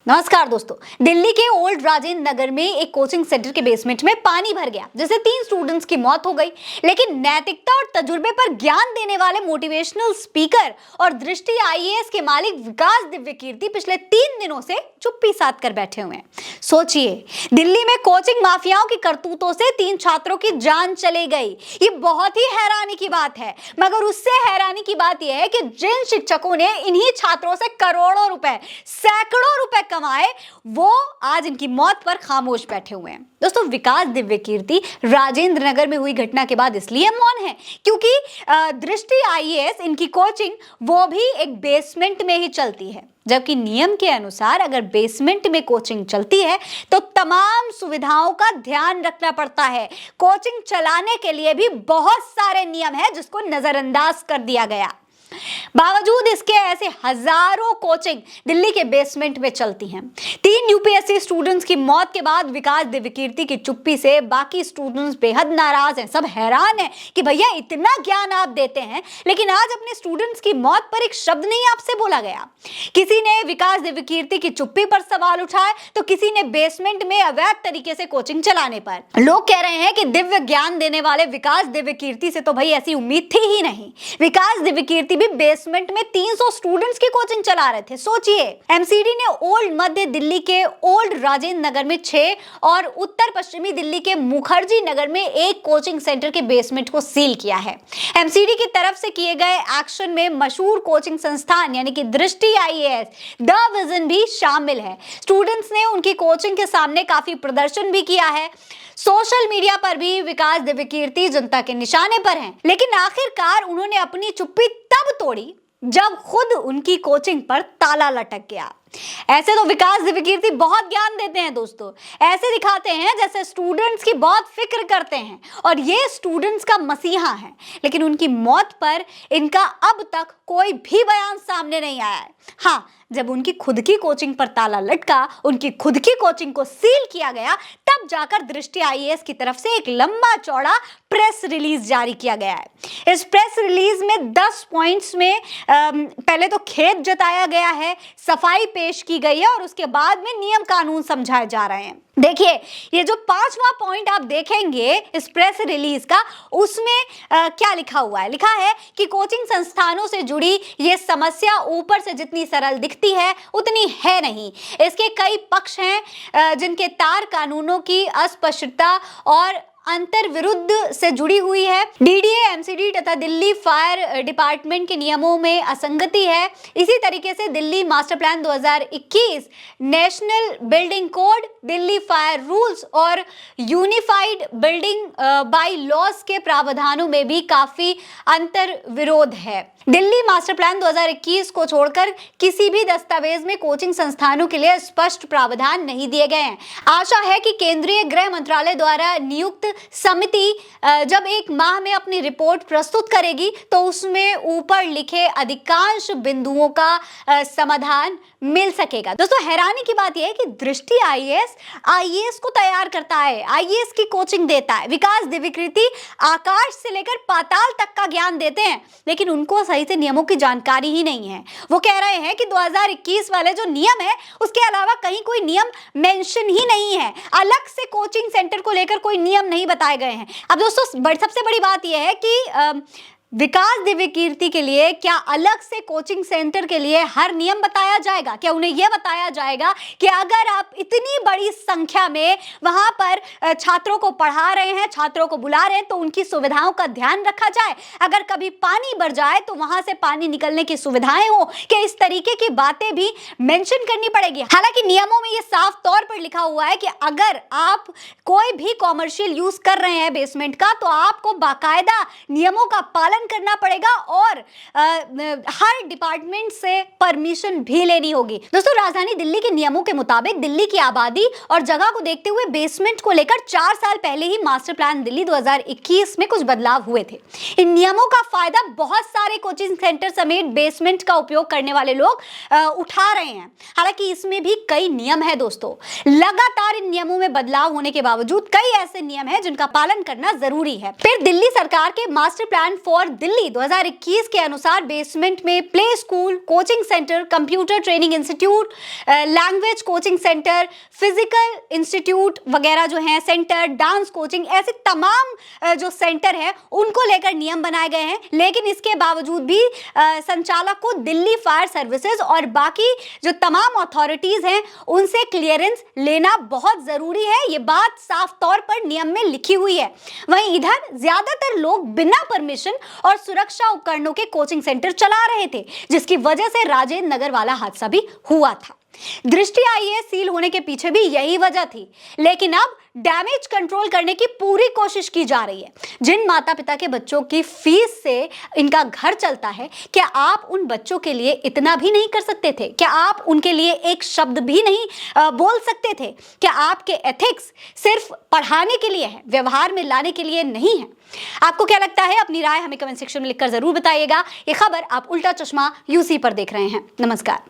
नमस्कार दोस्तों। दिल्ली के ओल्ड राजेंद्र नगर में एक कोचिंग सेंटर के बेसमेंट में पानी भर गया, जिससे 3 स्टूडेंट्स की मौत हो गई। लेकिन नैतिकता और तजुर्बे पर ज्ञान देने वाले मोटिवेशनल स्पीकर और दृष्टि आईएएस के मालिक विकास दिव्यकीर्ति पिछले 3 दिनों से चुप्पी साध कर बैठे हुए हैं। सोचिए, दिल्ली में कोचिंग माफियाओं की करतूतों से 3 छात्रों की जान चली गई। ये बहुत ही हैरानी की बात है, मगर उससे हैरानी की बात यह है कि जिन शिक्षकों ने इन्हीं छात्रों से करोड़ों रुपए, सैकड़ों रुपए कमाए, वो आज इनकी मौत पर खामोश बैठे हुए हैं। दोस्तों, विकास दिव्यकीर्ति राजेंद्र नगर में हुई घटना के बाद इसलिए मौन है क्योंकि दृष्टि आईएएस इनकी कोचिंग वो भी एक बेसमेंट में ही चलती है, जबकि नियम के अनुसार अगर बेसमेंट में कोचिंग चलती है तो तमाम सुविधाओं का ध्यान रखना पड़ता है। कोचिंग चलाने के लिए भी बहुत सारे नियम हैं जिसको नजरअंदाज कर दिया गया। बावजूद इसके ऐसे हजारों कोचिंग दिल्ली के बेसमेंट में चलती हैं। 3 यूपीएससी स्टूडेंट्स की मौत के बाद विकास दिव्यकीर्ति की चुप्पी से बाकी स्टूडेंट्स बेहद नाराज हैं। सब हैरान हैं कि भैया इतना ज्ञान आप देते हैं, लेकिन आज अपने स्टूडेंट्स की मौत पर एक शब्द नहीं आपसे बोला गया। किसी ने विकास दिव्यकीर्ति की चुप्पी पर सवाल उठाए तो किसी ने बेसमेंट में अवैध तरीके से कोचिंग चलाने पर। लोग कह रहे हैं कि दिव्य ज्ञान देने वाले विकास दिव्यकीर्ति से तो भाई ऐसी उम्मीद थी ही नहीं। विकास दिव्यकीर्ति भी बेसमेंट में 300 स्टूडेंट्स की कोचिंग चला रहे थे। सोचिए, एमसीडी ने ओल्ड मध्य दिल्ली के ओल्ड राजेंद्र नगर में 6 और उत्तर पश्चिमी दिल्ली के मुखर्जी नगर में 1 कोचिंग सेंटर के बेसमेंट को सील किया है। एमसीडी की तरफ से किए गए एक्शन में मशहूर कोचिंग संस्थान यानी कि दृष्टि आईएएस, द विजन भी शामिल है। स्टूडेंट्स ने उनकी कोचिंग के सामने काफी प्रदर्शन भी किया है। सोशल मीडिया पर भी विकास दिव्यकीर्ति जनता के निशाने पर हैं, लेकिन आखिरकार उन्होंने अपनी चुप्पी तब तोड़ी जब खुद उनकी कोचिंग पर ताला लटक गया। ऐसे तो विकास दिव्यकीर्ति बहुत ज्ञान देते हैं दोस्तों, ऐसे दिखाते हैं जैसे स्टूडेंट्स की बहुत फिक्र करते हैं और ये स्टूडेंट्स का मसीहा है। लेकिन उनकी मौत पर इनका अब तक कोई भी बयान सामने नहीं आया है। हाँ, जब उनकी खुद की कोचिंग पर ताला लटका, उनकी खुद की कोचिंग को सील किया गया, तब जाकर दृष्टि आईएएस की तरफ से एक लंबा चौड़ा प्रेस रिलीज जारी किया गया है। इस प्रेस रिलीज में 10 पॉइंट्स में पहले तो खेद जताया गया है, सफाई पेश की गई है और उसके बाद में नियम कानून समझाए जा रहे हैं। देखिए, ये जो 5वां पॉइंट आप देखेंगे इस प्रेस रिलीज का, उसमें क्या लिखा हुआ है? लिखा है कि कोचिंग संस्थानों से जुड़ी ये समस्या ऊपर से जितनी सरल दिखती है उतनी है नहीं। इसके कई पक्ष हैं जिनके तार कानूनों की अस्पष्टता और अंतर विरुद्ध से जुड़ी हुई है। डीडीए, एमसीडी तथा दिल्ली फायर डिपार्टमेंट के नियमों में असंगति है। इसी तरीके से Delhi master plan 2021, national building code, Delhi fire rules और यूनिफाइड बिल्डिंग बाय लॉज के प्रावधानों में भी काफी अंतर विरोध है। दिल्ली मास्टर प्लान 2021 को छोड़कर किसी भी दस्तावेज में कोचिंग संस्थानों के लिए स्पष्ट प्रावधान नहीं दिए गए हैं। आशा है कि केंद्रीय गृह मंत्रालय द्वारा नियुक्त समिति जब 1 माह में अपनी रिपोर्ट प्रस्तुत करेगी तो उसमें ऊपर लिखे अधिकांश बिंदुओं का समाधान मिल सकेगा। दोस्तों, हैरानी की बात यह है कि दृष्टि आईएएस को तैयार करता है, आईएएस की कोचिंग देता है। विकास दिव्यकीर्ति आकाश से लेकर पाताल तक का ज्ञान देते हैं, लेकिन उनको सही से नियमों की जानकारी ही नहीं है। वो कह रहे हैं कि 2021 वाले जो नियम है उसके अलावा कहीं कोई नियम मेंशन ही नहीं है। अलग से कोचिंग सेंटर को लेकर कोई नियम नहीं बताए गए हैं। अब दोस्तों, सबसे बड़ी बात यह है कि विकास दिव्यकीर्ति के लिए क्या अलग से कोचिंग सेंटर के लिए हर नियम बताया जाएगा? क्या उन्हें यह बताया जाएगा कि अगर आप इतनी बड़ी संख्या में वहां पर छात्रों को पढ़ा रहे हैं, छात्रों को बुला रहे हैं, तो उनकी सुविधाओं का ध्यान रखा जाए? अगर कभी पानी भर जाए तो वहां से पानी निकलने की सुविधाएं हो, क्या इस तरीके की बातें भी मेंशन करनी पड़ेगी? हालांकि नियमों में यह साफ तौर पर लिखा हुआ है कि अगर आप कोई भी कॉमर्शियल यूज कर रहे हैं बेसमेंट का, तो आपको बाकायदा नियमों का पालन करना पड़ेगा और हर डिपार्टमेंट से परमिशन भी लेनी होगी। दोस्तों, राजधानी दिल्ली के नियमों के मुताबिक दिल्ली की आबादी और जगह को देखते हुए बेसमेंट को लेकर 4 साल पहले ही मास्टर प्लान दिल्ली 2021 में कुछ बदलाव हुए थे। इन नियमों का फायदा बहुत सारे कोचिंग सेंटर समेत बेसमेंट का उपयोग करने वाले लोग उठा रहे हैं। हालांकि इसमें भी कई नियम है दोस्तों। लगातार इन नियमों में बदलाव होने के बावजूद कई ऐसे नियम हैं जिनका पालन करना जरूरी है। फिर दिल्ली सरकार के मास्टर प्लान फॉर और दिल्ली 2021 के अनुसार बेसमेंट में play school, coaching centre, computer training institute, language coaching centre, physical institute वगैरह जो हैं सेंटर, डांस कोचिंग, ऐसे तमाम जो सेंटर है उनको लेकर नियम बनाए गए हैं। लेकिन इसके बावजूद भी संचालक को दिल्ली फायर सर्विसेज और बाकी जो तमाम अथॉरिटीज हैं उनसे क्लियरेंस लेना बहुत जरूरी है। ये बात साफ तौर पर नियम में लिखी हुई है। वहीं इधर ज्यादातर लोग बिना परमिशन और सुरक्षा उपकरणों के कोचिंग सेंटर चला रहे थे, जिसकी वजह से राजेंद्र नगर वाला हादसा भी हुआ था। दृष्टि आईएएस सील होने के पीछे भी यही वजह थी। लेकिन अब डैमेज कंट्रोल करने की पूरी कोशिश की जा रही है। जिन माता पिता के बच्चों की फीस से इनका घर चलता है, क्या आप उन बच्चों के लिए इतना भी नहीं कर सकते थे? क्या आप उनके लिए एक शब्द भी नहीं बोल सकते थे? क्या आपके एथिक्स सिर्फ पढ़ाने के लिए है, व्यवहार में लाने के लिए नहीं है? आपको क्या लगता है? अपनी राय हमें कमेंट सेक्शन में लिखकर जरूर बताइएगा। ये खबर आप उल्टा चश्मा यूसी पर देख रहे हैं। नमस्कार।